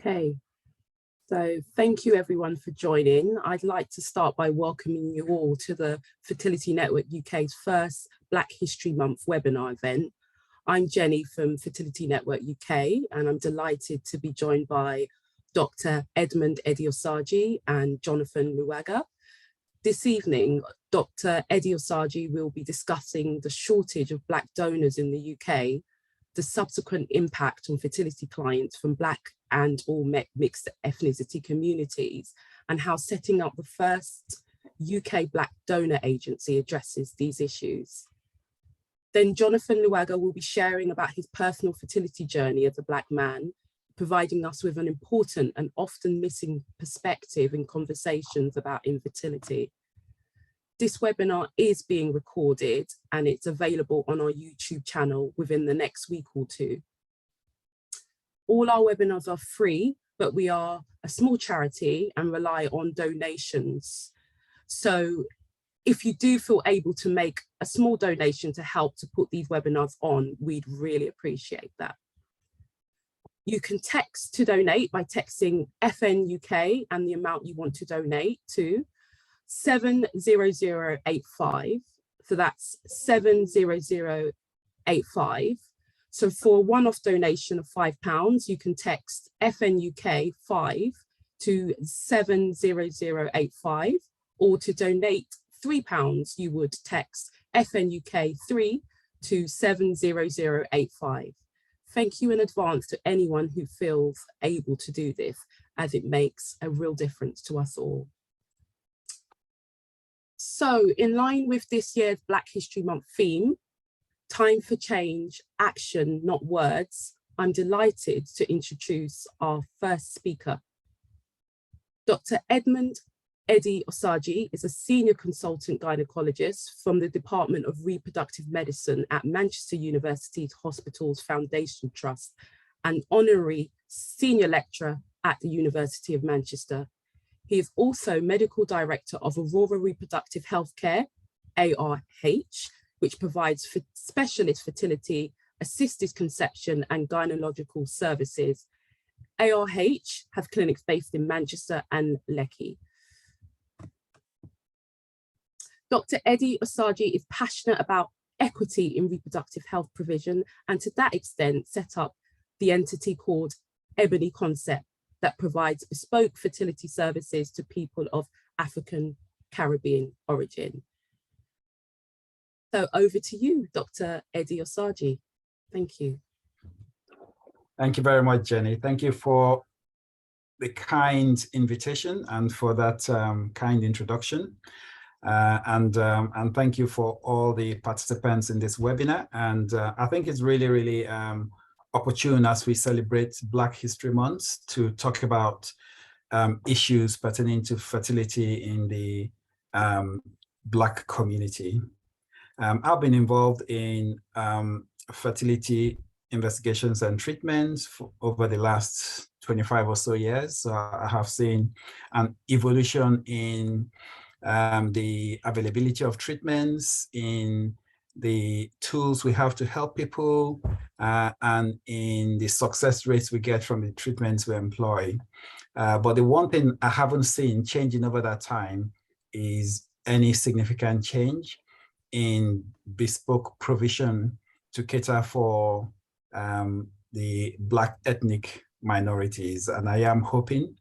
Okay, so thank you everyone for joining. I'd like to start by welcoming you all to the Fertility Network UK's first Black History Month webinar event. I'm Jenny from Fertility Network UK, and I'm delighted to be joined by Dr Edmond Edi-Osagie and Jonathan Luwagga. This evening, Dr Edi-Osagie will be discussing the shortage of Black donors in the UK, the subsequent impact on fertility clients from Black and or mixed ethnicity communities, and how setting up the first UK Black donor agency addresses these issues. Then Jonathan Luwagga will be sharing about his personal fertility journey as a Black man, providing us with an important and often missing perspective in conversations about infertility. This webinar is being recorded and it's available on our YouTube channel within the next week or two. All our webinars are free, but we are a small charity and rely on donations. So if you do feel able to make a small donation to help to put these webinars on, we'd really appreciate that. You can text to donate by texting FNUK and the amount you want to donate to 70085. So that's 70085. So for a one-off donation of £5, you can text FNUK 5 to 70085, or to donate £3, you would text FNUK 3 to 70085. Thank you in advance to anyone who feels able to do this, as it makes a real difference to us all. So in line with this year's Black History Month theme, time for change, action, not words, I'm delighted to introduce our first speaker. Dr Edmond Edi-Osagie is a senior consultant gynecologist from the Department of Reproductive Medicine at Manchester University's Hospitals Foundation Trust and honorary senior lecturer at the University of Manchester. He is also medical director of Aurora Reproductive Healthcare, ARH, which provides specialist fertility, assisted conception and gynecological services. ARH have clinics based in Manchester and Lekki. Dr Edi-Osagie is passionate about equity in reproductive health provision, and to that extent set up the entity called Ebony Concept that provides bespoke fertility services to people of African Caribbean origin. So over to you, Dr Edi-Osagie. Thank you. Thank you very much, Jenny. Thank you for the kind invitation and for that kind introduction. And thank you for all the participants in this webinar. And I think it's really opportune as we celebrate Black History Month to talk about issues pertaining to fertility in the Black community. I've been involved in fertility investigations and treatments for over the last 25 or so years. So I have seen an evolution in the availability of treatments, in the tools we have to help people, and in the success rates we get from the treatments we employ. But the one thing I haven't seen changing over that time is any significant change in bespoke provision to cater for the Black ethnic minorities. And I am hoping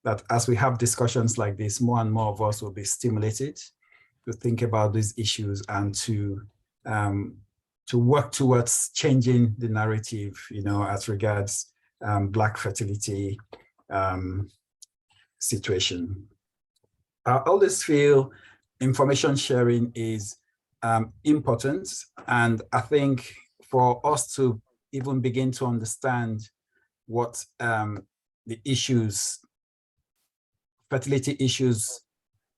that as we have discussions like this, more and more of us will be stimulated to think about these issues and to work towards changing the narrative, as regards Black fertility situation. I always feel information sharing is important, and I think for us to even begin to understand what the issues, fertility issues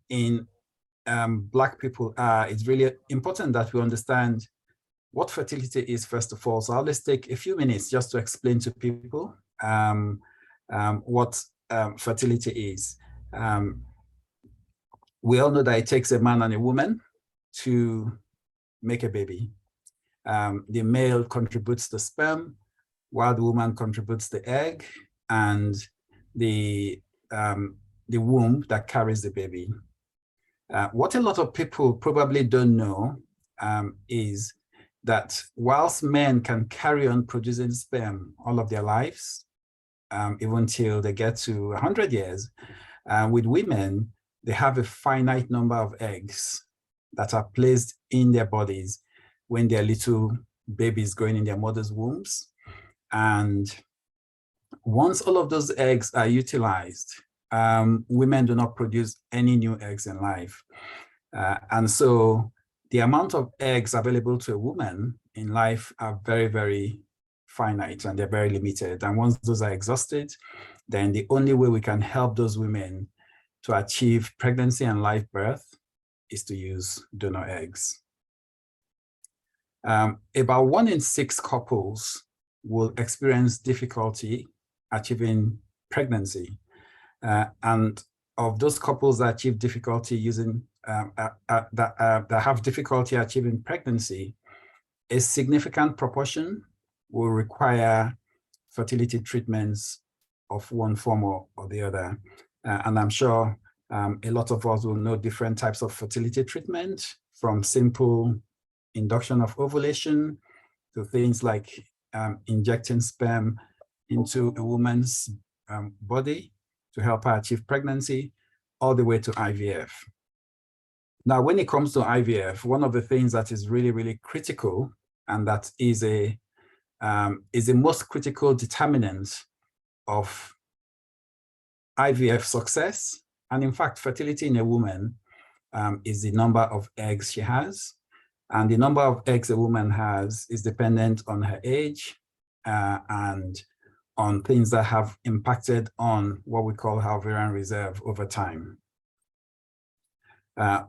in Black people are, it's really important that we understand what fertility is first of all. So I'll just take a few minutes just to explain to people what fertility is. We all know that it takes a man and a woman to make a baby. The male contributes the sperm, while the woman contributes the egg, and the, the womb that carries the baby. What a lot of people probably don't know is that whilst men can carry on producing sperm all of their lives, even till they get to 100 years, with women, they have a finite number of eggs that are placed in their bodies when they're little babies growing in their mother's wombs. And once all of those eggs are utilized, women do not produce any new eggs in life. And so the amount of eggs available to a woman in life are very, very finite, and they're very limited. And once those are exhausted, then the only way we can help those women to achieve pregnancy and live birth is to use donor eggs. About 1 in 6 couples will experience difficulty achieving pregnancy. And of those couples that achieve difficulty using, that have difficulty achieving pregnancy, a significant proportion will require fertility treatments of one form or the other. And I'm sure a lot of us will know different types of fertility treatment, from simple induction of ovulation to things like injecting sperm into a woman's body to help her achieve pregnancy, all the way to IVF. Now, when it comes to IVF, one of the things that is really, really critical, and that is the most critical determinant of IVF success, and in fact, fertility in a woman, is the number of eggs she has. And the number of eggs a woman has is dependent on her age and on things that have impacted on what we call her ovarian reserve over time.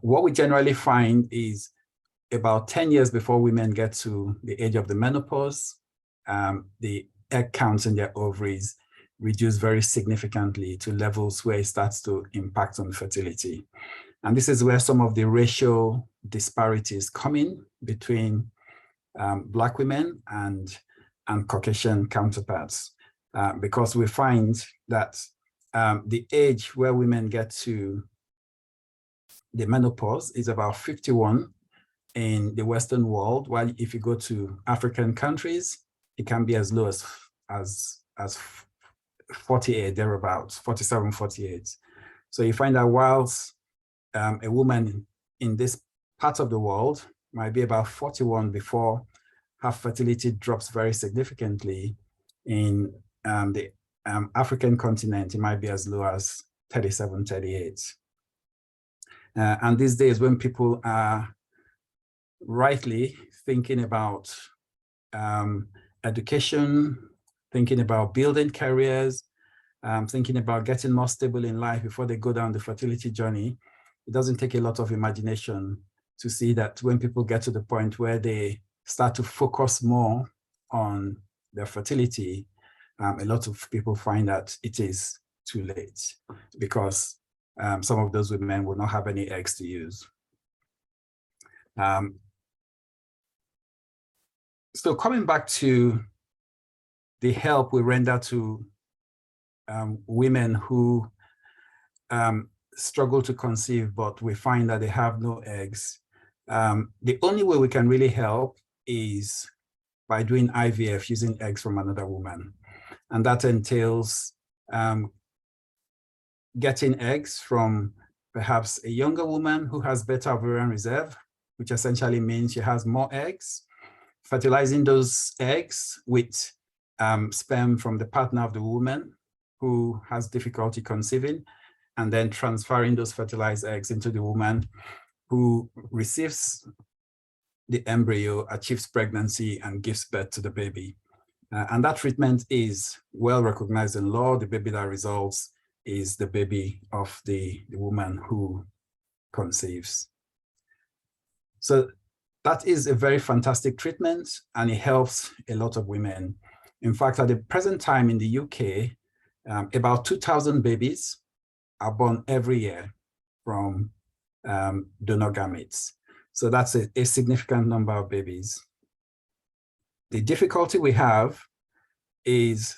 What we generally find is about 10 years before women get to the age of the menopause, the egg counts in their ovaries reduce very significantly to levels where it starts to impact on fertility. And this is where some of the racial disparities come in between Black women and Caucasian counterparts, because we find that the age where women get to the menopause is about 51 in the Western world, while if you go to African countries, it can be as low as 48, thereabouts, 47, 48. So you find that whilst a woman in this part of the world might be about 41 before her fertility drops very significantly, in the African continent, it might be as low as 37, 38. And these days, when people are rightly thinking about education, thinking about building careers, thinking about getting more stable in life before they go down the fertility journey, it doesn't take a lot of imagination to see that when people get to the point where they start to focus more on their fertility, a lot of people find that it is too late, because some of those women will not have any eggs to use. So coming back to the help we render to women who struggle to conceive, but we find that they have no eggs. The only way we can really help is by doing IVF using eggs from another woman. And that entails getting eggs from perhaps a younger woman who has better ovarian reserve, which essentially means she has more eggs, fertilizing those eggs with sperm from the partner of the woman who has difficulty conceiving, and then transferring those fertilized eggs into the woman who receives the embryo, achieves pregnancy, and gives birth to the baby. And that treatment is well recognized in law. The baby that results is the baby of the woman who conceives. So that is a very fantastic treatment, and it helps a lot of women. In fact, at the present time in the UK, about 2,000 babies are born every year from donor gametes. So that's a significant number of babies. The difficulty we have is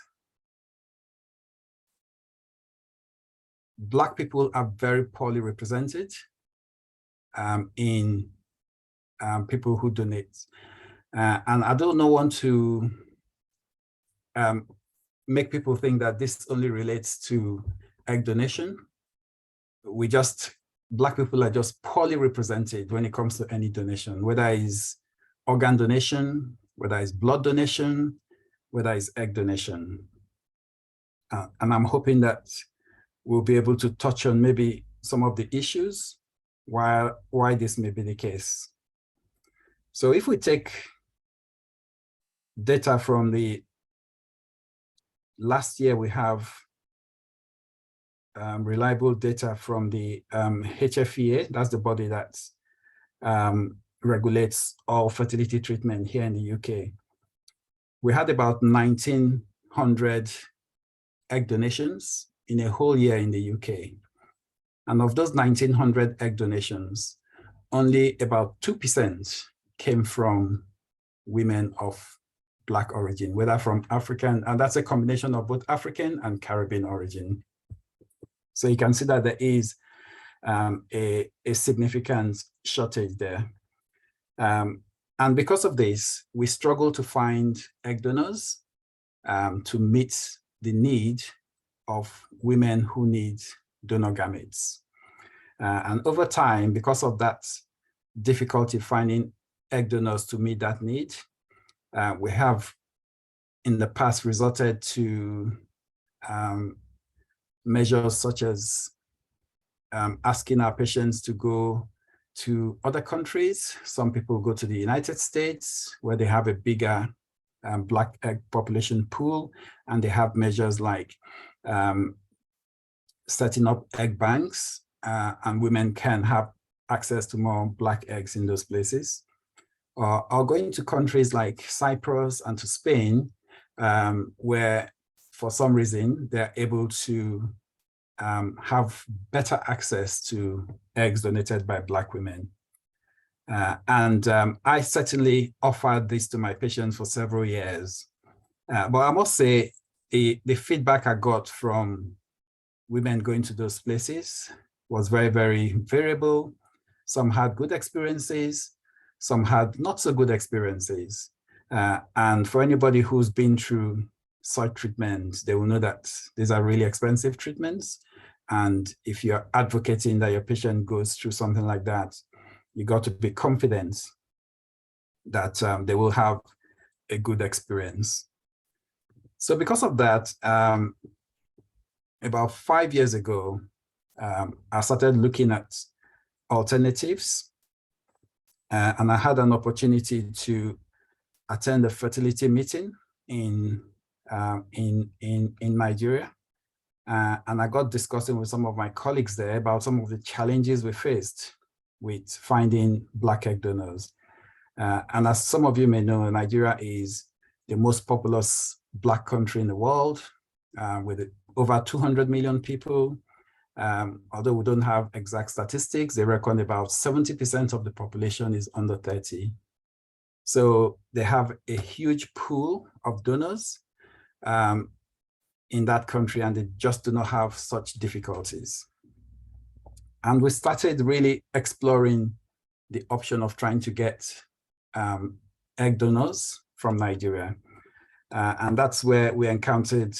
Black people are very poorly represented in people who donate. And I don't want to make people think that this only relates to egg donation. Black people are just poorly represented when it comes to any donation, whether it's organ donation, whether it's blood donation, whether it's egg donation. And I'm hoping that we'll be able to touch on maybe some of the issues why this may be the case. So if we take data from the last year, we have reliable data from the HFEA, that's the body that regulates all fertility treatment here in the UK. We had about 1,900 egg donations in a whole year in the UK. And of those 1,900 egg donations, only about 2% came from women of Black origin, whether from African, and that's a combination of both African and Caribbean origin. So you can see that there is a significant shortage there. And because of this, we struggle to find egg donors to meet the need of women who need donor gametes. And over time, because of that difficulty finding egg donors to meet that need, we have in the past resorted to measures such as asking our patients to go to other countries. Some people go to the United States, where they have a bigger Black egg population pool, and they have measures like setting up egg banks, and women can have access to more Black eggs in those places. Or going to countries like Cyprus and to Spain, where for some reason they're able to have better access to eggs donated by Black women. And I certainly offered this to my patients for several years. But I must say, the feedback I got from women going to those places was very, very variable. Some had good experiences, some had not so good experiences. And for anybody who's been through such treatments, they will know that these are really expensive treatments. And if you're advocating that your patient goes through something like that, you got to be confident that they will have a good experience. So because of that, about 5 years ago, I started looking at alternatives, and I had an opportunity to attend a fertility meeting in Nigeria. And I got discussing with some of my colleagues there about some of the challenges we faced with finding Black egg donors. And as some of you may know, Nigeria is the most populous Black country in the world, with over 200 million people. Although we don't have exact statistics, they reckon about 70% of the population is under 30. So they have a huge pool of donors in that country, and they just do not have such difficulties. And we started really exploring the option of trying to get egg donors from Nigeria. And that's where we encountered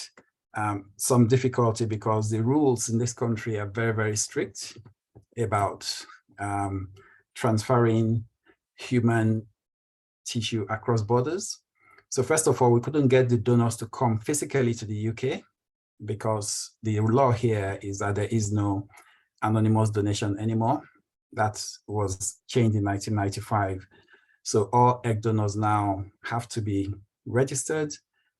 some difficulty, because the rules in this country are very, very strict about transferring human tissue across borders. So first of all, we couldn't get the donors to come physically to the UK, because the law here is that there is no anonymous donation anymore. That was changed in 1995. So all egg donors now have to be registered,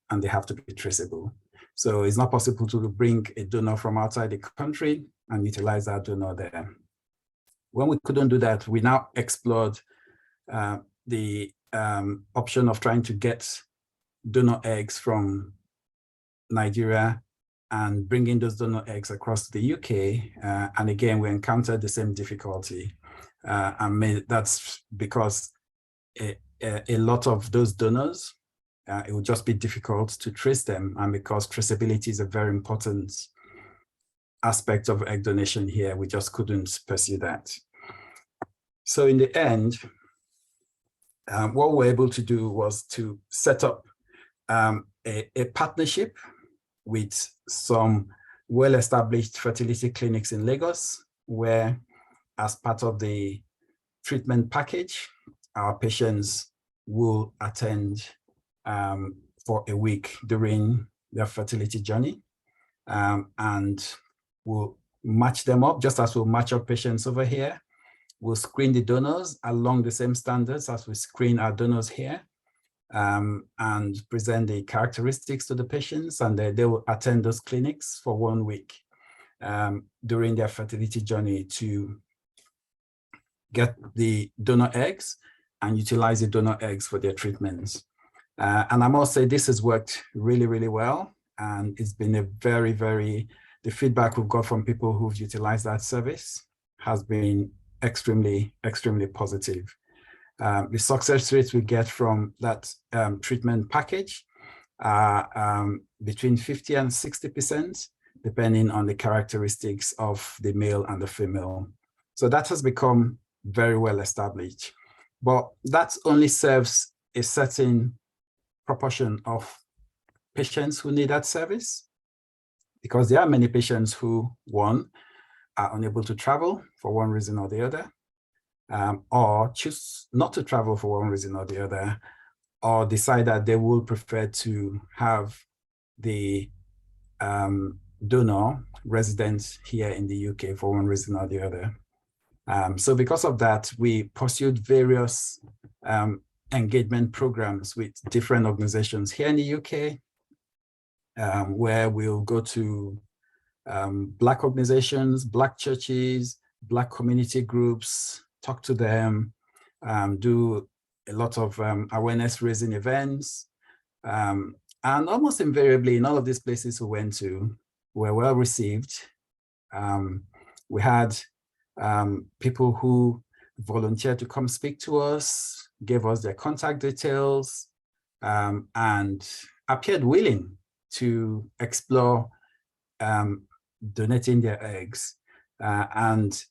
and they have to be traceable. So it's not possible to bring a donor from outside the country and utilize that donor there. When we couldn't do that, we now explored the option of trying to get donor eggs from Nigeria and bringing those donor eggs across the UK. And again, we encountered the same difficulty. And that's because a lot of those donors, it would just be difficult to trace them, and because traceability is a very important aspect of egg donation here. We just couldn't pursue that. So in the end, what we were able to do was to set up a partnership with some well-established fertility clinics in Lagos, where as part of the treatment package, our patients will attend for a week during their fertility journey, and we'll match them up just as we'll match up patients over here. We'll screen the donors along the same standards as we screen our donors here, and present the characteristics to the patients, and they will attend those clinics for 1 week during their fertility journey to get the donor eggs and utilize the donor eggs for their treatments. And I must say this has worked really, really well. And it's been a the feedback we've got from people who've utilized that service has been extremely, extremely positive. The success rates we get from that treatment package are between 50 and 60%, depending on the characteristics of the male and the female. So that has become very well established, but that only serves a certain proportion of patients who need that service, because there are many patients who, one, are unable to travel for one reason or the other, or choose not to travel for one reason or the other, or decide that they will prefer to have the donor resident here in the UK for one reason or the other. So because of that, we pursued various engagement programs with different organizations here in the UK, where we'll go to Black organizations, Black churches, Black community groups, talk to them, do a lot of awareness raising events. And almost invariably in all of these places we went to were well received. We had people who volunteered to come speak to us, gave us their contact details, and appeared willing to explore donating their eggs. And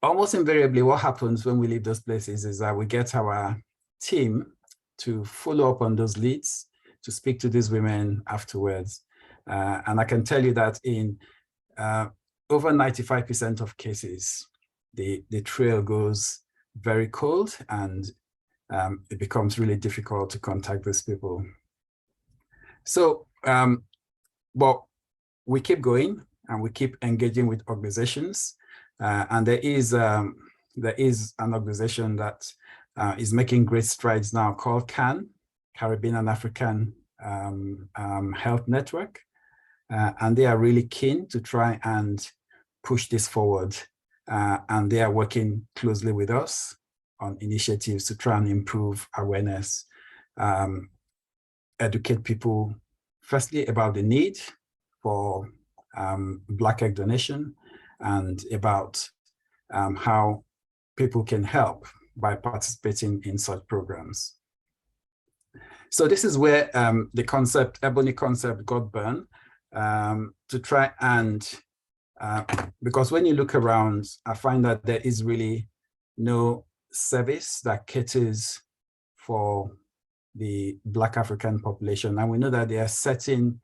almost invariably what happens when we leave those places is that we get our team to follow up on those leads, to speak to these women afterwards. And I can tell you that in over 95% of cases, the trail goes very cold, and it becomes really difficult to contact those people. So, but we keep going and we keep engaging with organizations. And there is an organization that is making great strides now called CAN, Caribbean and African Health Network. And they are really keen to try and push this forward. And they are working closely with us on initiatives to try and improve awareness, educate people, firstly, about the need for Black egg donation, and about how people can help by participating in such programs. So this is where the Ebony concept got born, to try and, because when you look around, I find that there is really no service that caters for the Black African population. And we know that there are certain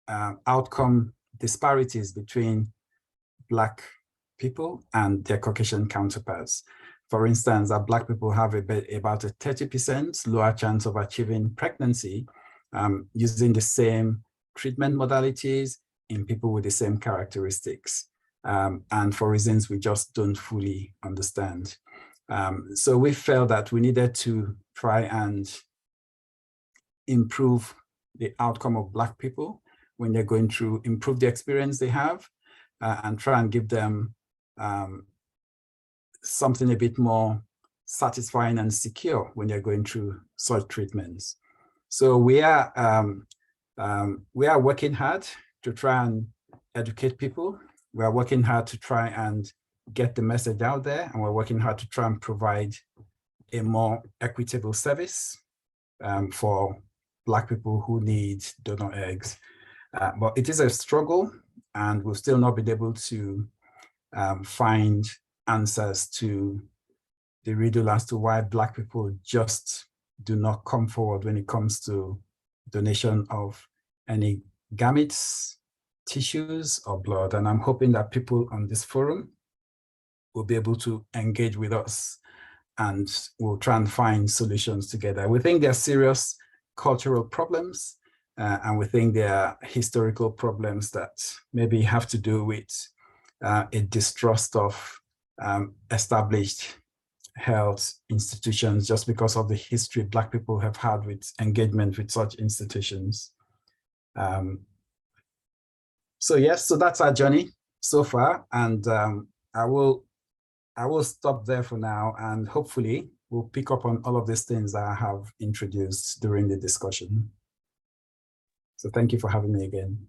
outcome disparities between Black people and their Caucasian counterparts. For instance, that Black people have about a 30% lower chance of achieving pregnancy using the same treatment modalities in people with the same characteristics, and for reasons we just don't fully understand. So we felt that we needed to try and improve the outcome of Black people when they're going through, improve the experience they have, and try and give them something a bit more satisfying and secure when they're going through such treatments. So we are working hard to try and educate people. We are working hard to try and get the message out there, and we're working hard to try and provide a more equitable service for Black people who need donor eggs. But it is a struggle, and we've still not been able to find answers to the riddle as to why Black people just do not come forward when it comes to donation of any gametes, tissues, or blood. And I'm hoping that people on this forum will be able to engage with us, and we'll try and find solutions together. We think there are serious cultural problems, and we think there are historical problems that maybe have to do with a distrust of established health institutions just because of the history Black people have had with engagement with such institutions. So yes, so that's our journey so far, and I will stop there for now, and hopefully we'll pick up on all of these things that I have introduced during the discussion. So thank you for having me again.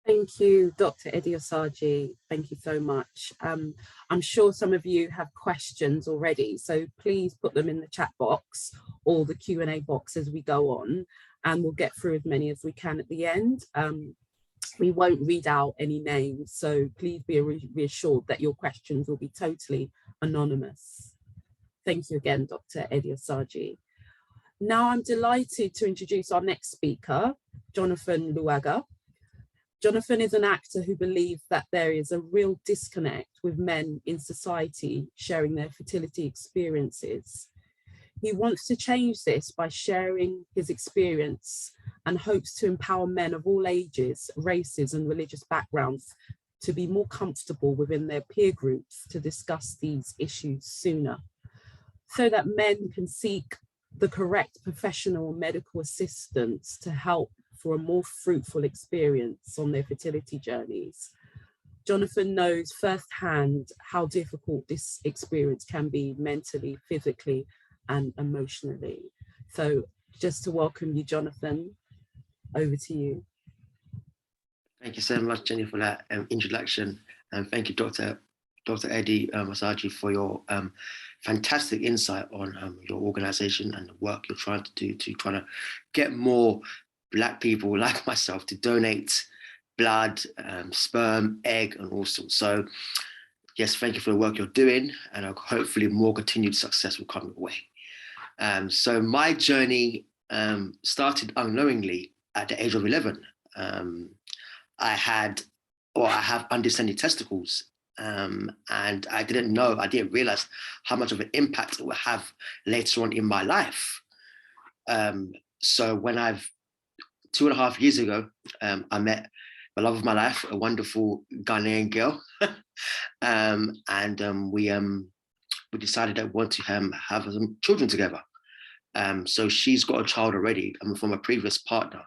Thank you, Dr. Edi-Osagie. Thank you so much. I'm sure some of you have questions already, so please put them in the chat box or the Q&A box as we go on, and we'll get through as many as we can at the end. We won't read out any names, so please be reassured that your questions will be totally anonymous. Thank you again, Dr. Edi-Osagie. Now I'm delighted to introduce our next speaker, Jonathan Luwagga. Jonathan is an actor who believes that there is a real disconnect with men in society sharing their fertility experiences. He wants to change this by sharing his experience and hopes to empower men of all ages, races, and religious backgrounds to be more comfortable within their peer groups to discuss these issues sooner, so that men can seek the correct professional medical assistance to help for a more fruitful experience on their fertility journeys. Jonathan knows firsthand how difficult this experience can be mentally, physically, and emotionally. So just to welcome you, Jonathan, over to you. Thank you so much, Jenny, for that introduction. And thank you, Dr. Edi-Osagie, for your fantastic insight on your organization and the work you're trying to do to try to get more Black people like myself to donate blood, sperm, egg, and all sorts. So yes, thank you for the work you're doing, and hopefully more continued success will come your way. So my journey started unknowingly at the age of 11. I have undescended testicles, and I didn't realize how much of an impact it will have later on in my life. So when 2.5 years ago, I met the love of my life, a wonderful Ghanaian girl, and we decided that we want to have some children together. So she's got a child already from a previous partner,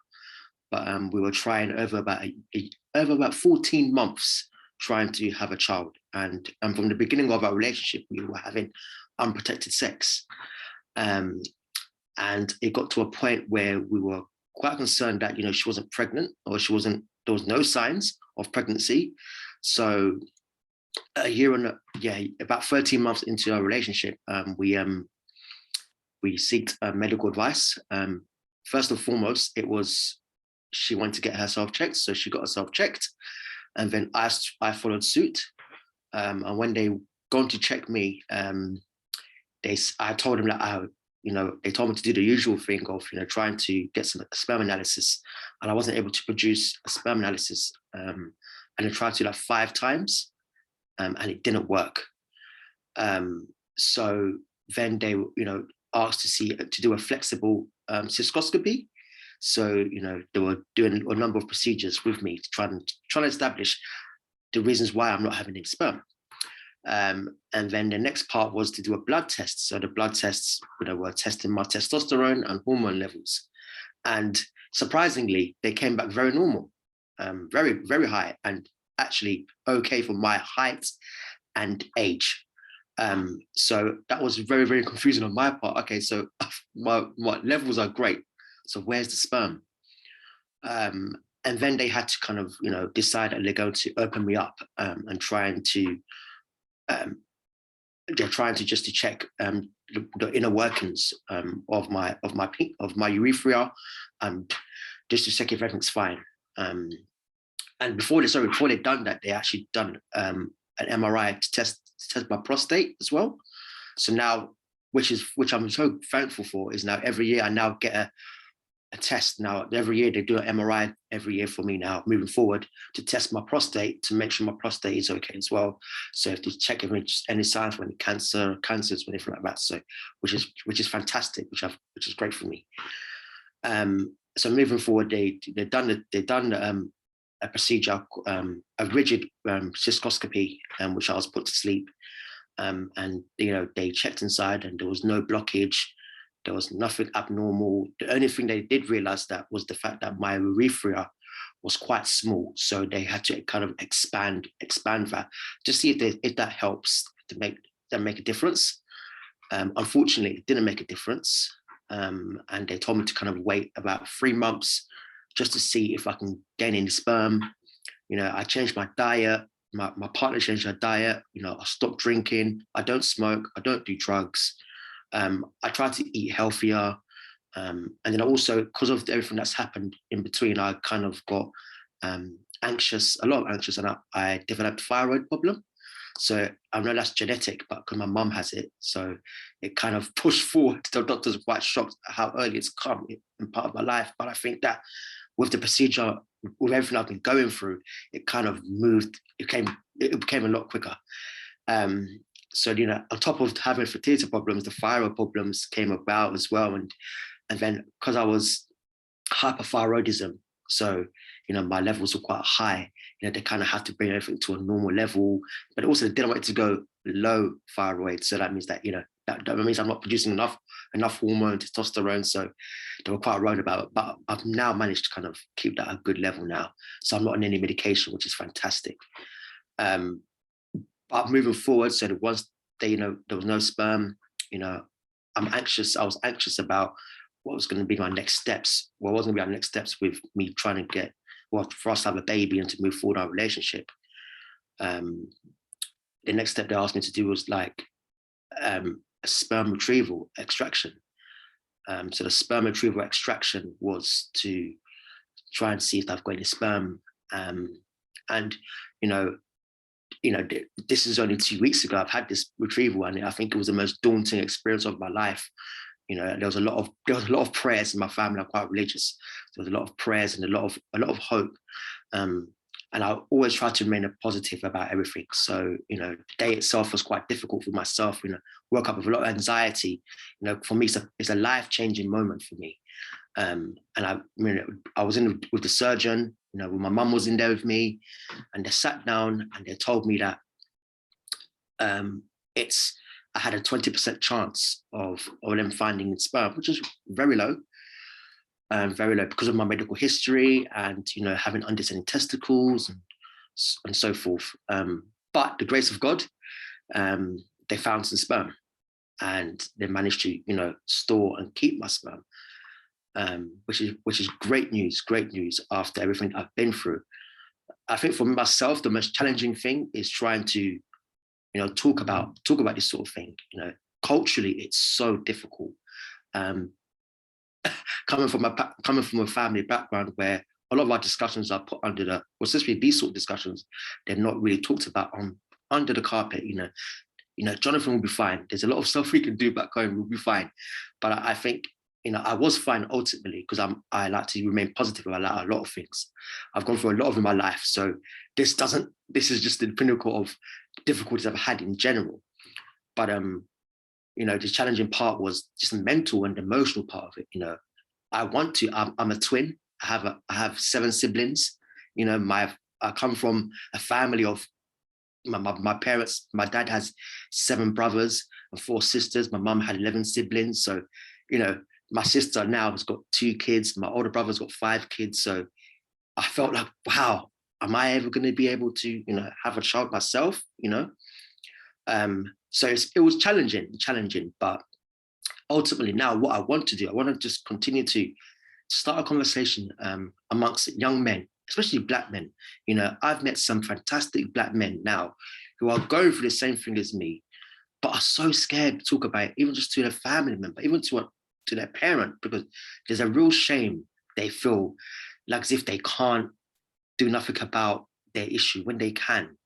but we were trying over about 14 months trying to have a child, and from the beginning of our relationship, we were having unprotected sex, and it got to a point where we were quite concerned that she wasn't pregnant, or there was no signs of pregnancy. So about 13 months into our relationship, we sought medical advice. First and foremost, it was she wanted to get herself checked, so she got herself checked, and then I followed suit. And when they gone to check me, I told them that they told me to do the usual thing of trying to get some sperm analysis, and I wasn't able to produce a sperm analysis. And I tried to 5 times, and it didn't work. So then they asked to do a flexible cystoscopy. So they were doing a number of procedures with me to try to establish the reasons why I'm not having any sperm. And then the next part was to do a blood test. So the blood tests, were testing my testosterone and hormone levels. And surprisingly, they came back very normal, very, very high, and actually okay for my height and age. So that was very, very confusing on my part. Okay, so my levels are great. So where's the sperm? And then they had to kind of, decide that they're going to open me up and they're trying to just to check the inner workings of my urethra and just to check if everything's fine. And before they'd done that, they actually done an MRI to test my prostate as well. So now, which I'm so thankful for, is now every year I now get a test. Now every year they do an MRI every year for me now, moving forward, to test my prostate, to make sure my prostate is okay as well. So if they check if there's any signs for any cancers or anything like that. So which is fantastic, which is great for me. So moving forward, they've done a procedure, a rigid cystoscopy, which I was put to sleep. And they checked inside, and there was no blockage. There was nothing abnormal. The only thing they did realize that was the fact that my urethra was quite small. So they had to kind of expand that to see if that helps to make a difference. Unfortunately, it didn't make a difference. And they told me to kind of wait about 3 months just to see if I can gain any sperm. I changed my diet. My partner changed her diet. I stopped drinking. I don't smoke. I don't do drugs. I try to eat healthier. And then also, because of everything that's happened in between, I kind of got anxious, a lot anxious, and I developed thyroid problem. So I know that's genetic, but because my mum has it, so it kind of pushed forward. The doctors were quite shocked at how early it's come in part of my life. But I think that with the procedure, with everything I've been going through, it kind of moved. It became a lot quicker. So on top of having fertility problems, the thyroid problems came about as well, and then because I was hyperthyroidism, so my levels were quite high. They kind of had to bring everything to a normal level, but also they didn't want it to go below thyroid. So that means that that means I'm not producing enough hormone, testosterone. So they were quite worried about it. But I've now managed to kind of keep that at a good level now. So I'm not on any medication, which is fantastic. But moving forward, so that once there was no sperm, I'm anxious. I was anxious about what was going to be my next steps. What was going to be our next steps with me trying to get, for us to have a baby and to move forward our relationship. The next step they asked me to do was like a sperm retrieval extraction. So the sperm retrieval extraction was to try and see if I've got any sperm. And this is only 2 weeks ago. I've had this retrieval, and I think it was the most daunting experience of my life. There was a lot of prayers in my family. I'm quite religious. There was a lot of prayers and a lot of hope. And I always try to remain positive about everything. So, the day itself was quite difficult for myself. Woke up with a lot of anxiety. For me, it's a life-changing moment for me. And I was in with the surgeon. When my mum was in there with me, and they sat down and they told me that I had a 20% chance of them finding sperm, which is very low. Very low because of my medical history and having undescending testicles and so forth. But the grace of God, they found some sperm, and they managed to store and keep my sperm, which is great news after everything I've been through. I think for myself, the most challenging thing is trying to talk about this sort of thing. Culturally, it's so difficult. Coming from a family background where a lot of our discussions are put under especially these sort of discussions, they're not really talked about under the carpet. Jonathan will be fine. There's a lot of stuff we can do back home. We'll be fine. But I think I was fine ultimately because I like to remain positive about a lot of things. I've gone through a lot of in my life, so this is just the pinnacle of difficulties I've had in general. But the challenging part was just the mental and emotional part of it. I'm a twin. I have 7 siblings. I come from a family of my parents. My dad has 7 brothers and 4 sisters. My mum had 11 siblings. So, my sister now has got 2 kids. My older brother's got 5 kids. So I felt like, wow, am I ever going to be able to, have a child myself? So it was challenging, but ultimately now what I want to do, I want to just continue to start a conversation amongst young men, especially Black men. I've met some fantastic Black men now who are going through the same thing as me, but are so scared to talk about it, even just to their family member, even to their parent, because there's a real shame they feel like as if they can't do nothing about their issue when they can.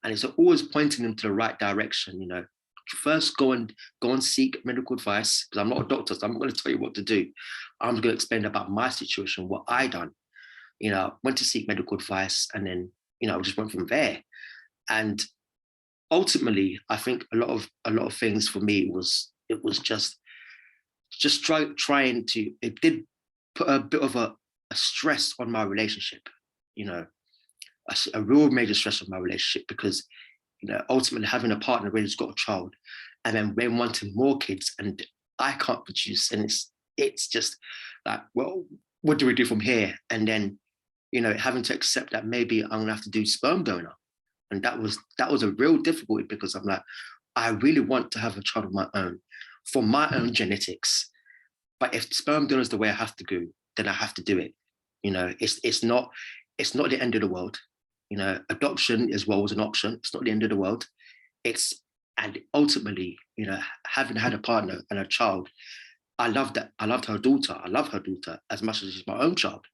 And it's always pointing them to the right direction, you know. First, go and seek medical advice, because I'm not a doctor, so I'm not going to tell you what to do. I'm going to explain about my situation, what I done. You know, went to seek medical advice, and then, you know, just went from there. And ultimately, I think a lot of things for me was just trying to. It did put a bit of a stress on my relationship, you know, a real major stress on my relationship, because, you know, ultimately having a partner who's got a child, and then when wanting more kids, and I can't produce, and it's just like, well, what do we do from here? And then, you know, having to accept that maybe I'm gonna have to do sperm donor, and that was a real difficulty, because I'm like, I really want to have a child of my own for my own genetics, but if sperm donor is the way I have to go, then I have to do it. You know, it's not the end of the world. You know, adoption as well was an option. It's not the end of the world. And ultimately, you know, having had a partner and a child, I loved that. I loved her daughter. I love her daughter as much as she's my own child.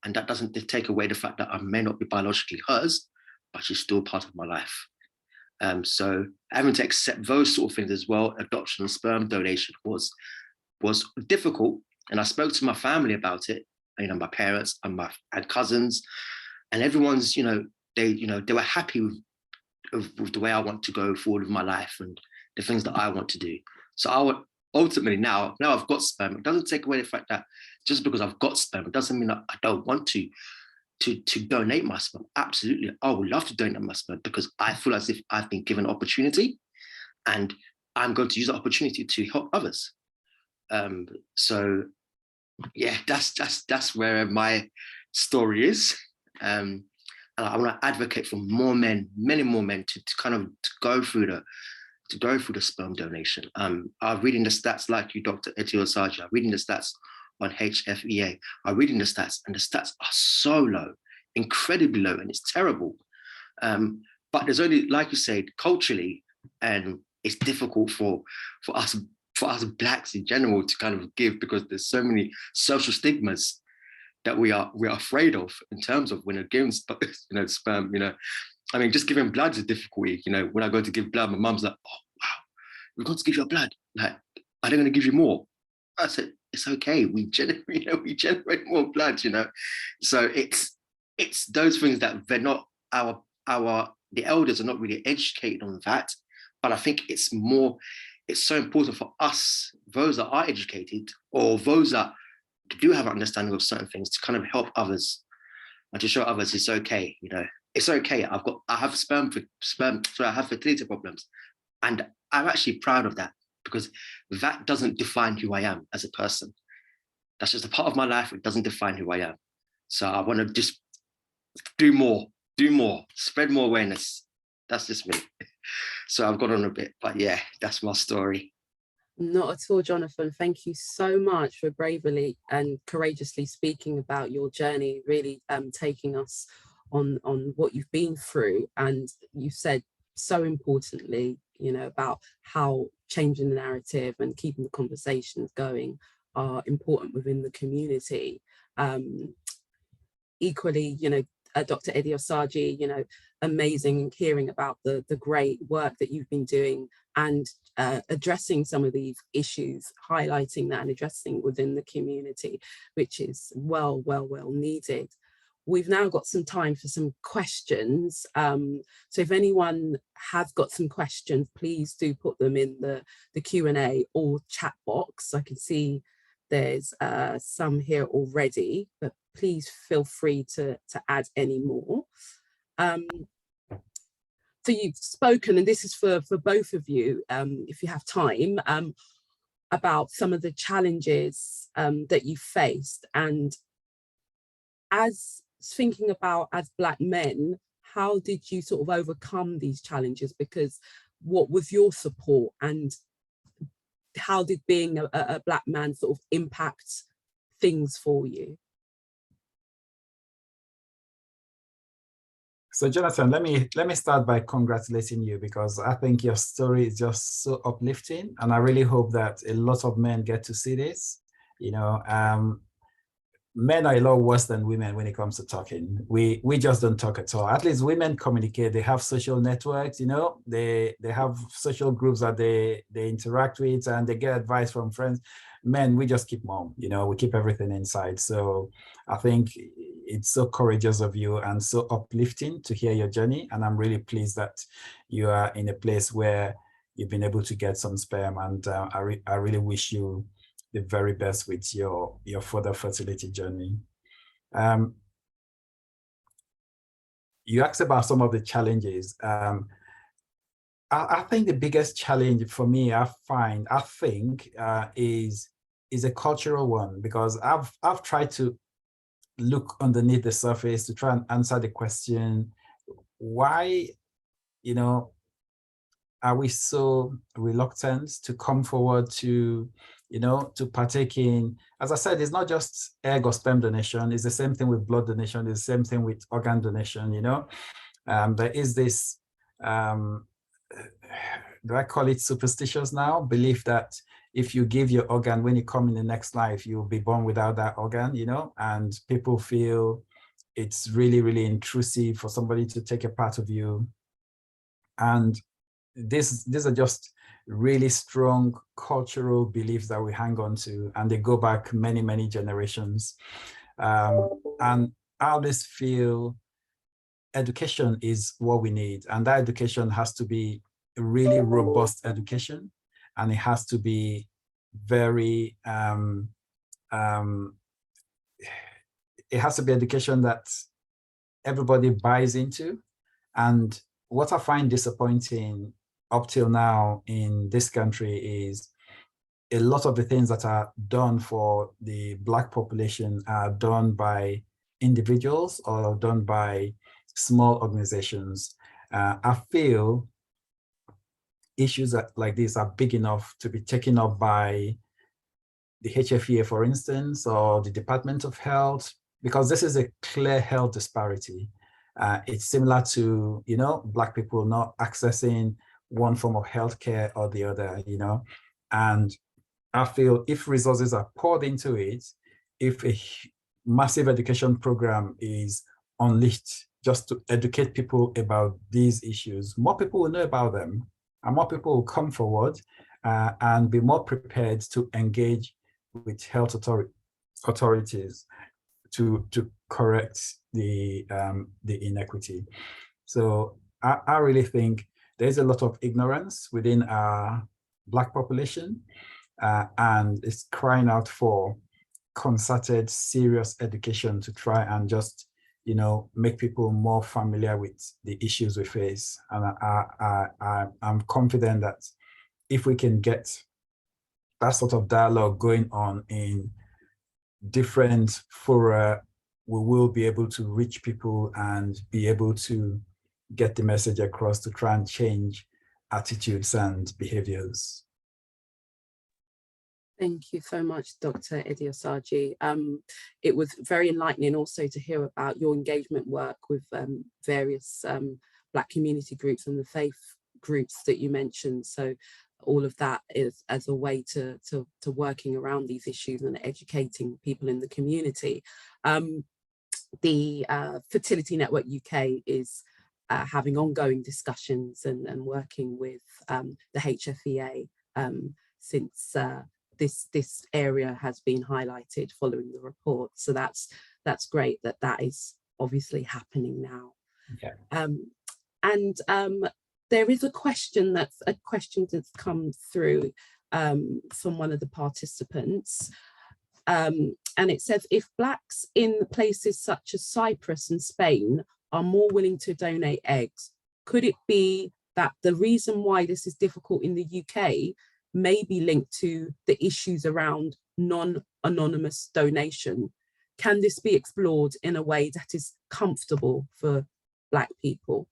And that doesn't take away the fact that I may not be biologically hers, but she's still part of my life. So having to accept those sort of things as well, adoption and sperm donation was difficult. And I spoke to my family about it, you know, my parents and and cousins, and everyone's, you know, they were happy with the way I want to go forward with my life and the things that I want to do. So I would ultimately, now I've got sperm, it doesn't take away the fact that just because I've got sperm, it doesn't mean that I don't want to donate my sperm. Absolutely, I would love to donate my sperm, because I feel as if I've been given an opportunity, and I'm going to use the opportunity to help others. So yeah, that's where my story is. And I want to advocate for more men, many more men, to go through the sperm donation. I'm reading the stats like you, Dr. Edi-Osagie. I'm reading the stats on HFEA. I'm reading the stats, and the stats are so low, incredibly low, and it's terrible. But there's only, like you said, culturally, and it's difficult for us Blacks in general to kind of give, because there's so many social stigmas that we are afraid of in terms of when you're giving, you know, sperm. You know, I mean, just giving blood is a difficulty. You know, when I go to give blood, my mum's like, "Oh wow, we're going to give you a blood. Like, are they going to give you more?" I said, "It's okay. We generate more blood. You know." So it's those things that they're not the elders are not really educated on that. But I think it's so important for us, those that are educated, or those that do have an understanding of certain things, to kind of help others and to show others it's okay. You know, it's okay. I have I have fertility problems, and I'm actually proud of that, because that doesn't define who I am as a person. That's just a part of my life. It doesn't define who I am. So I want to just do more, spread more awareness. That's just me. So I've gone on a bit, but yeah, that's my story. Not at all, Jonathan. Thank you so much for bravely and courageously speaking about your journey, really taking us on what you've been through. And you said so importantly, you know, about how changing the narrative and keeping the conversations going are important within the community. Equally, you know, Dr. Edi-Osagie, you know, amazing hearing about the great work that you've been doing, and addressing some of these issues, highlighting that and addressing within the community, which is well needed. We've now got some time for some questions. So if anyone has got some questions, please do put them in the Q&A or chat box. I can see there's some here already, but please feel free to add any more. So you've spoken, and this is for both of you, if you have time, about some of the challenges that you faced, and as thinking about as Black men, how did you sort of overcome these challenges? Because what was your support, and how did being a Black man sort of impact things for you? So Jonathan, let me start by congratulating you, because I think your story is just so uplifting, and I really hope that a lot of men get to see this. You know, men are a lot worse than women when it comes to talking. We just don't talk at all. At least women communicate. They have social networks, they have social groups that they interact with, and they get advice from friends. Men, we just keep mum, we keep everything inside. So I think it's so courageous of you and so uplifting to hear your journey. And I'm really pleased that you are in a place where you've been able to get some sperm. And I really wish you the very best with your further fertility journey. You asked about some of the challenges. I think the biggest challenge for me, I think, is a cultural one, because I've tried to look underneath the surface to try and answer the question, why, are we so reluctant to come forward to partake in, as I said, it's not just egg or sperm donation, it's the same thing with blood donation, it's the same thing with organ donation, there is this, do I call it superstitious now, belief that if you give your organ, when you come in the next life, you'll be born without that organ, and people feel it's really, really intrusive for somebody to take a part of you. And these are just really strong cultural beliefs that we hang on to, and they go back many, many generations. And I always feel education is what we need, and that education has to be a really robust education, and it has to be very it has to be education that everybody buys into. And what I find disappointing up till now in this country is a lot of the things that are done for the Black population are done by individuals or done by small organizations. I feel issues like this are big enough to be taken up by the HFEA, for instance, or the Department of Health, because this is a clear health disparity. It's similar to, Black people not accessing one form of healthcare or the other, and I feel if resources are poured into it, if a massive education program is unleashed just to educate people about these issues, more people will know about them, and more people will come forward and be more prepared to engage with health authorities to correct the inequity. So I really think there's a lot of ignorance within our Black population, and it's crying out for concerted, serious education to try and just, make people more familiar with the issues we face. And I'm confident that if we can get that sort of dialogue going on in different fora, we will be able to reach people and be able to get the message across to try and change attitudes and behaviors. Thank you so much, Dr. Edi-Osagie. It was very enlightening also to hear about your engagement work with various Black community groups and the faith groups that you mentioned. So all of that is as a way to working around these issues and educating people in the community. The Fertility Network UK is having ongoing discussions and working with the HFEA since this area has been highlighted following the report. So that's great that is obviously happening now. Yeah. There is a question that's come through from one of the participants. And it says, if Blacks in places such as Cyprus and Spain are more willing to donate eggs, could it be that the reason why this is difficult in the UK may be linked to the issues around non-anonymous donation? Can this be explored in a way that is comfortable for Black people?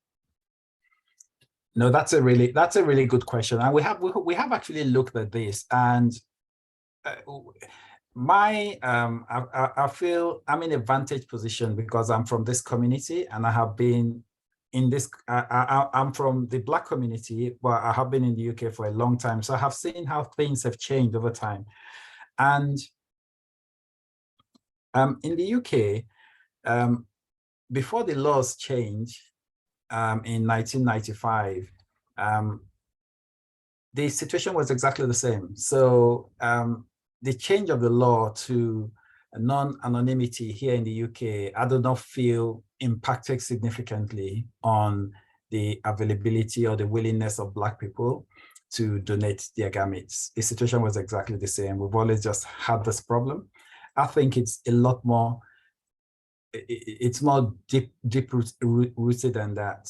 No, that's a really good question, and we have actually looked at this, and I feel I'm in a vantage position because I'm from this community, and I have been in this. I'm from the Black community, but I have been in the UK for a long time, so I have seen how things have changed over time, and In the UK, before the laws changed in 1995, the situation was exactly the same. So the change of the law to non-anonymity here in the UK, I do not feel impacted significantly on the availability or the willingness of Black people to donate their gametes. The situation was exactly the same. We've always just had this problem. I think it's a lot more, it's more deep rooted than that.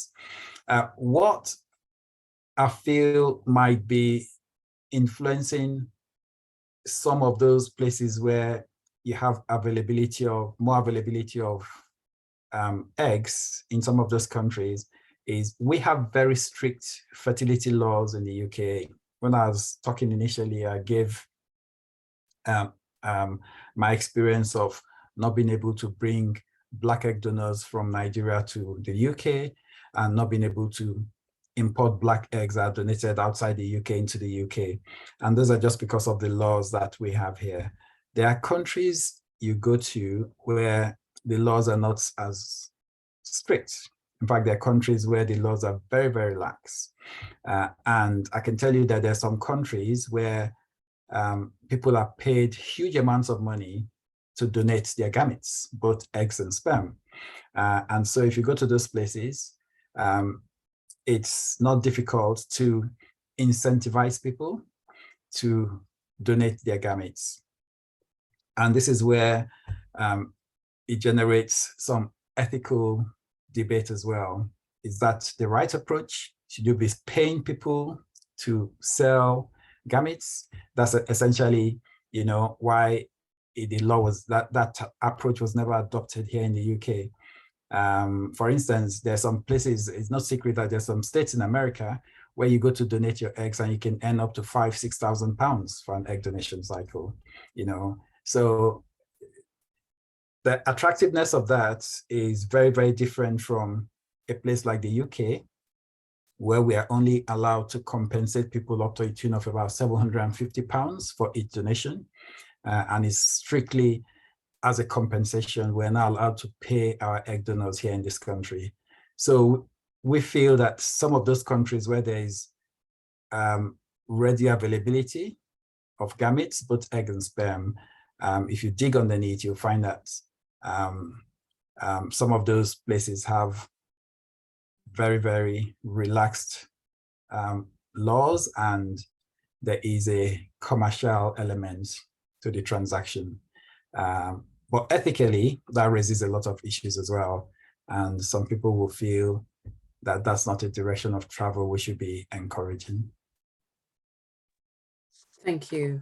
What I feel might be influencing some of those places where you have more availability of eggs in some of those countries is we have very strict fertility laws in the UK. When I was talking initially, I gave my experience of not being able to bring Black egg donors from Nigeria to the UK and not being able to import Black eggs that are donated outside the UK into the UK. And those are just because of the laws that we have here. There are countries you go to where the laws are not as strict. In fact, there are countries where the laws are very, very lax. And I can tell you that there are some countries where people are paid huge amounts of money to donate their gametes, both eggs and sperm. And so if you go to those places, it's not difficult to incentivize people to donate their gametes. And this is where it generates some ethical debate as well. Is that the right approach? Should you be paying people to sell gametes? That's essentially, why the law was that approach was never adopted here in the UK. For instance, there's some places, it's not secret that there's some states in America where you go to donate your eggs and you can earn up to £5,000-6,000 for an egg donation cycle, So the attractiveness of that is very, very different from a place like the UK, where we are only allowed to compensate people up to a tune of about £750 for each donation. And it's strictly as a compensation, we're not allowed to pay our egg donors here in this country. So we feel that some of those countries where there is ready availability of gametes, both egg and sperm, if you dig underneath, you'll find that some of those places have very, very relaxed laws, and there is a commercial element to the transaction. But ethically, that raises a lot of issues as well. And some people will feel that that's not a direction of travel we should be encouraging. Thank you.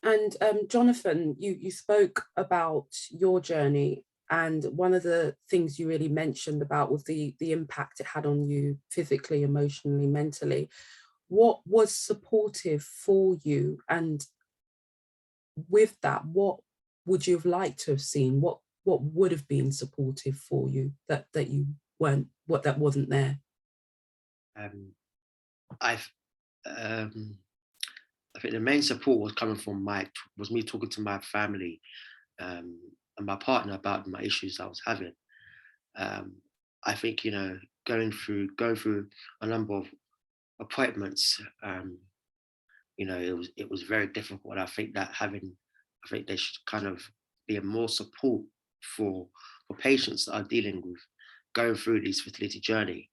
And Jonathan, you spoke about your journey, and one of the things you really mentioned about was the impact it had on you physically, emotionally, mentally. What was supportive for you? And with that, what would you have liked to have seen? What would have been supportive for you that you weren't, that wasn't there? I think the main support was coming from me talking to my family and my partner about my issues I was having. I think, going through a number of appointments, it was very difficult. I think there should kind of be more support for patients that are dealing with going through this fertility journey,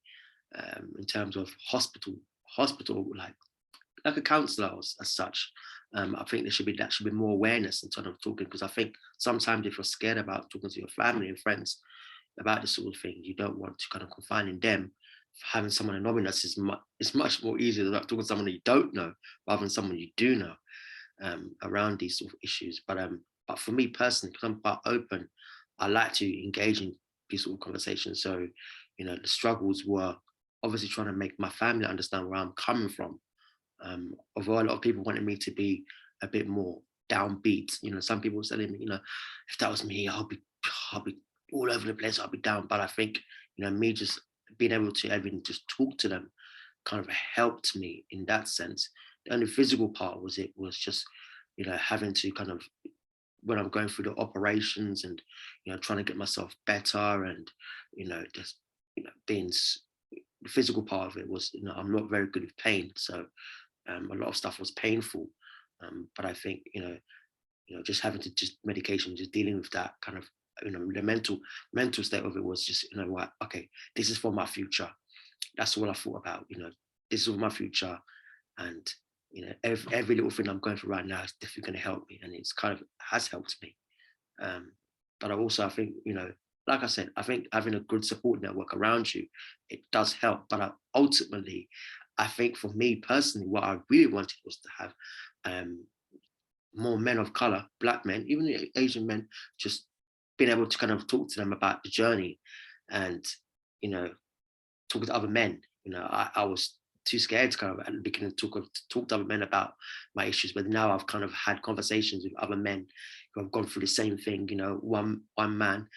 in terms of hospital like a counsellor as such. I think there should be more awareness in terms of talking, because I think sometimes if you're scared about talking to your family and friends about this sort of thing, you don't want to kind of confine in them. Having someone anonymous is much more easier than talking to someone you don't know rather than someone you do know around these sort of issues. But for me personally, because I'm quite open, I like to engage in these sort of conversations. So, the struggles were obviously trying to make my family understand where I'm coming from. Although a lot of people wanted me to be a bit more downbeat, some people were telling me, if that was me, I'll be all over the place, I'll be down. But I think, me just being able to even just talk to them kind of helped me in that sense. The only physical part was just, having to kind of when I'm going through the operations and, you know, trying to get myself better and, you know, just, you know, the physical part of it was, you know, I'm not very good with pain. So a lot of stuff was painful. But I think, you know, just having to just medication, just dealing with that kind of, you know, the mental state of it was just, you know what, okay, this is for my future. That's all I thought about, you know, this is for my future. And, you know, every little thing I'm going through right now is definitely going to help me. And it's kind of has helped me. But I think, you know, like I said, I think having a good support network around you, it does help. But ultimately, I think for me personally, what I really wanted was to have more men of color, Black men, even Asian men, just being able to kind of talk to them about the journey and, you know, talk to other men. You know, I was too scared to kind of at the beginning talk to other men about my issues, but now I've kind of had conversations with other men who have gone through the same thing. You know, one man,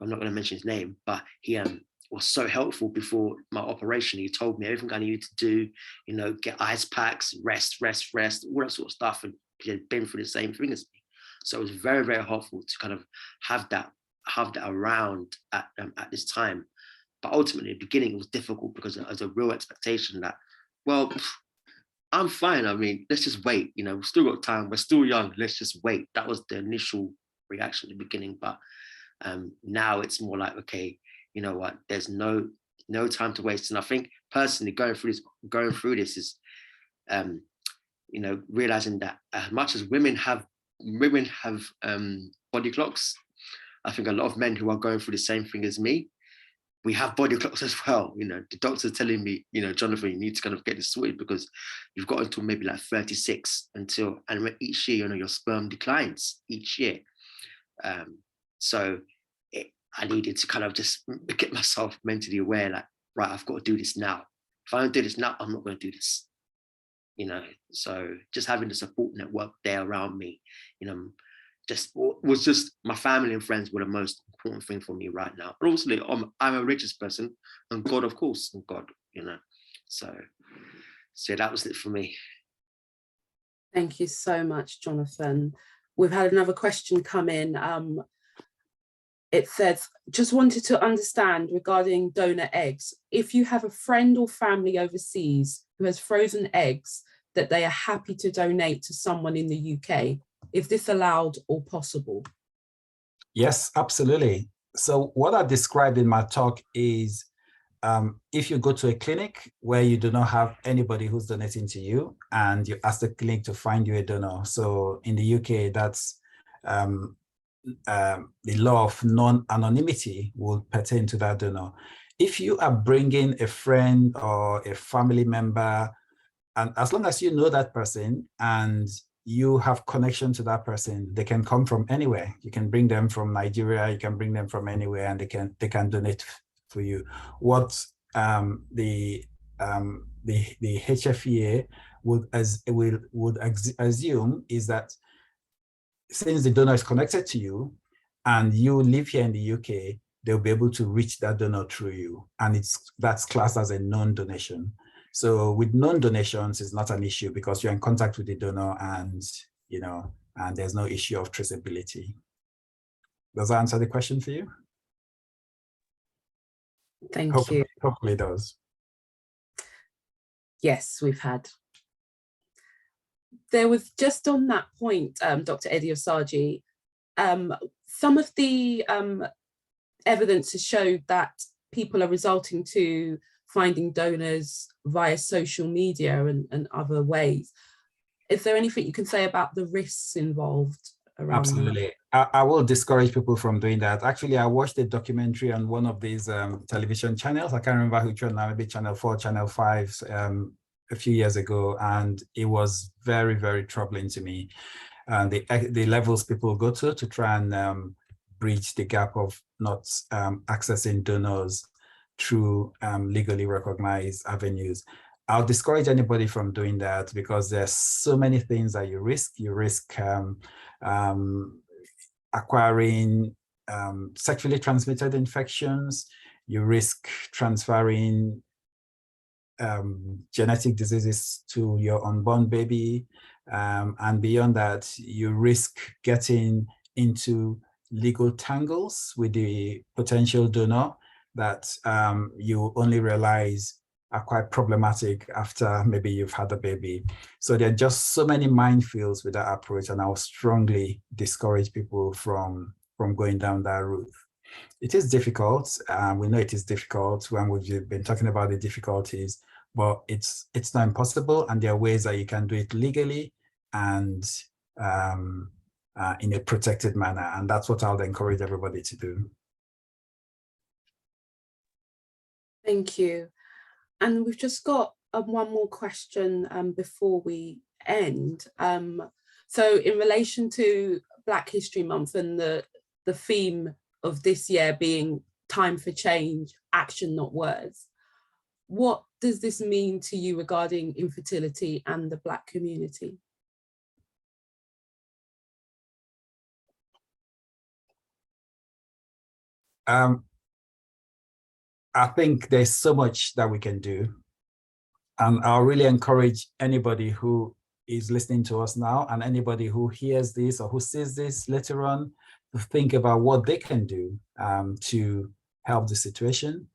I'm not going to mention his name, but he was so helpful before my operation. He told me everything I needed to do, you know, get ice packs, rest, all that sort of stuff. And he had been through the same thing as me. So it was very, very helpful to kind of have that around at this time. But ultimately, at the beginning, it was difficult because there was a real expectation that, well, I'm fine. I mean, let's just wait. You know, we've still got time. We're still young. Let's just wait. That was the initial reaction at the beginning. But now it's more like, okay, you know what? There's no time to waste. And I think personally, going through this is, you know, realizing that as much as women have body clocks, I think a lot of men who are going through the same thing as me, we have body clocks as well. You know, the doctor's telling me, you know, Jonathan, you need to kind of get this sorted because you've got until maybe like 36 and each year, you know, your sperm declines each year. So I needed to kind of just get myself mentally aware, like, right, I've got to do this now. If I don't do this now, I'm not going to do this. You know, so just having the support network there around me, you know, was just my family and friends were the most important thing for me right now. But obviously, I'm a religious person, and God, of course, and God, you know. So that was it for me. Thank you so much, Jonathan. We've had another question come in. It says, just wanted to understand regarding donor eggs. If you have a friend or family overseas who has frozen eggs that they are happy to donate to someone in the UK, is this allowed or possible? Yes, absolutely. So what I described in my talk is if you go to a clinic where you do not have anybody who's donating to you and you ask the clinic to find you a donor. So in the UK, that's the law of non-anonymity will pertain to that donor. If you are bringing a friend or a family member, and as long as you know that person and you have connection to that person, they can come from anywhere. You can bring them from Nigeria, you can bring them from anywhere, and they can donate for you. What the HFEA would assume is that since the donor is connected to you and you live here in the UK, they'll be able to reach that donor through you, and that's classed as a non-donation. So with non-donations, it's not an issue because you're in contact with the donor and, you know, and there's no issue of traceability. Does that answer the question for you? Thank you. Hopefully it does. Yes, we've had. There was just on that point, Dr. Edi-Osagie, some of the evidence has showed that people are resorting to finding donors via social media and other ways. Is there anything you can say about the risks involved around Absolutely. I will discourage people from doing that. Actually, I watched a documentary on one of these television channels. I can't remember which one now, maybe Channel 4, Channel 5, a few years ago, and it was very, very troubling to me. The levels people go to try and bridge the gap of not accessing donors through legally recognized avenues. I'll discourage anybody from doing that because there's so many things that you risk. You risk acquiring sexually transmitted infections. You risk transferring genetic diseases to your unborn baby. And beyond that, you risk getting into legal tangles with the potential donor that you only realize are quite problematic after maybe you've had a baby. So there are just so many minefields with that approach, and I'll strongly discourage people from going down that route. It is difficult. We know it is difficult when we've been talking about the difficulties, but it's not impossible, and there are ways that you can do it legally and in a protected manner, and that's what I would encourage everybody to do. Thank you. And we've just got one more question before we end. So in relation to Black History Month and the theme of this year being time for change, action, not words, what does this mean to you regarding infertility and the Black community? I think there's so much that we can do. And I'll really encourage anybody who is listening to us now and anybody who hears this or who sees this later on to think about what they can do to help the situation.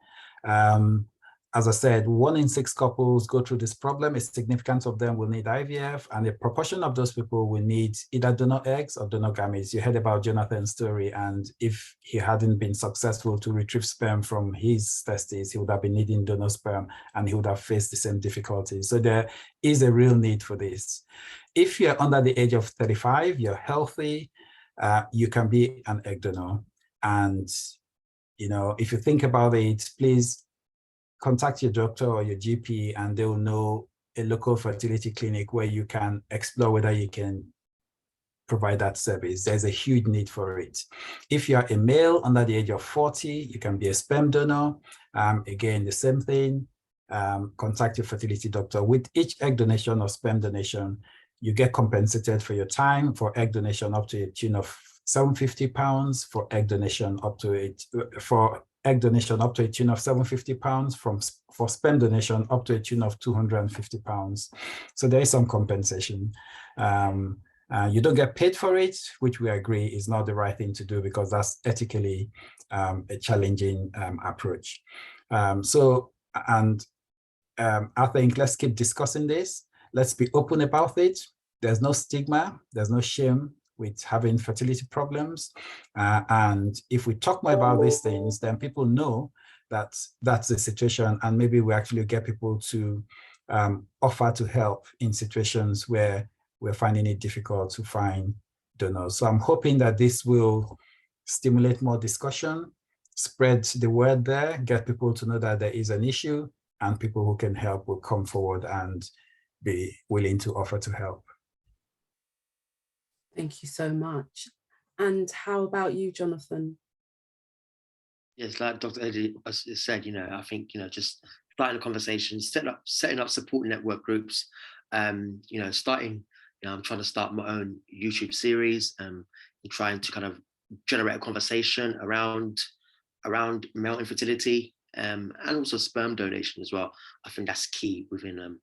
As I said, 1 in 6 couples go through this problem. A significance of them will need IVF, and a proportion of those people will need either donor eggs or donor gametes. You heard about Jonathan's story, and if he hadn't been successful to retrieve sperm from his testes, he would have been needing donor sperm, and he would have faced the same difficulties. So there is a real need for this. If you're under the age of 35, you're healthy, you can be an egg donor. And, you know, if you think about it, please contact your doctor or your GP, and they will know a local fertility clinic where you can explore whether you can provide that service. There's a huge need for it. If you're a male under the age of 40, you can be a sperm donor. Again, the same thing. Contact your fertility doctor. With each egg donation or sperm donation, you get compensated for your time. For egg donation up to a tune of £750, for egg donation up to a tune of £750, for sperm donation up to a tune of £250. So there is some compensation. You don't get paid for it, which we agree is not the right thing to do because that's ethically a challenging approach. I think let's keep discussing this. Let's be open about it. There's no stigma, there's no shame with having fertility problems. And if we talk more about these things, then people know that that's the situation, and maybe we actually get people to offer to help in situations where we're finding it difficult to find donors. So I'm hoping that this will stimulate more discussion, spread the word there, get people to know that there is an issue, and people who can help will come forward and be willing to offer to help. Thank you so much. And how about you, Jonathan? Yes, like Dr. Eddie said, you know, I think, you know, just starting a conversation, setting up support network groups, you know, starting, you know, I'm trying to start my own YouTube series and trying to kind of generate a conversation around male infertility and also sperm donation as well. I think that's key within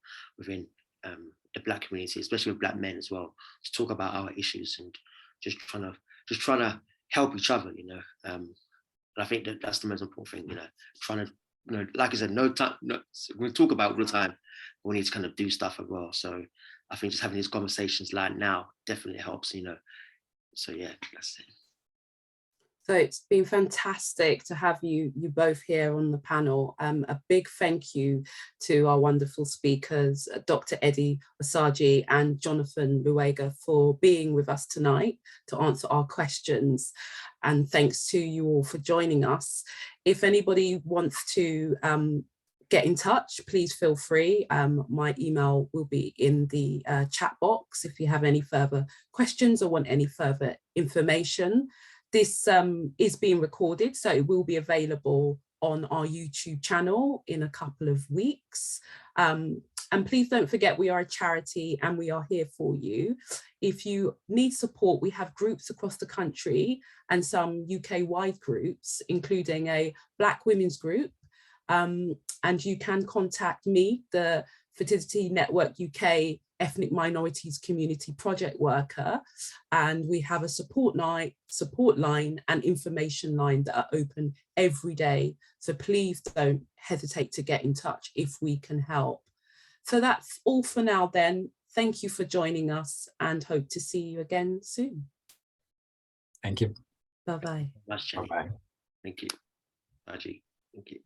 the Black community, especially with Black men as well, to talk about our issues and just trying to help each other, you know. And I think that's the most important thing, you know, trying to, you know, like I said, we talk about all the time, but we need to kind of do stuff as well. So I think just having these conversations like now definitely helps, you know. So yeah, that's it. So it's been fantastic to have you both here on the panel. A big thank you to our wonderful speakers, Dr. Edi-Osagie and Jonathan Luwagga, for being with us tonight to answer our questions. And thanks to you all for joining us. If anybody wants to get in touch, please feel free. My email will be in the chat box if you have any further questions or want any further information. This is being recorded, so it will be available on our YouTube channel in a couple of weeks. And please don't forget, we are a charity and we are here for you. If you need support, we have groups across the country and some UK-wide groups, including a Black women's group. And you can contact me, the Fertility Network UK Ethnic Minorities Community Project Worker, and we have a support line and information line that are open every day. So please don't hesitate to get in touch if we can help. So that's all for now then. Thank you for joining us and hope to see you again soon. Thank you. Bye-bye. Bye-bye. Bye-bye. Thank you. Thank you.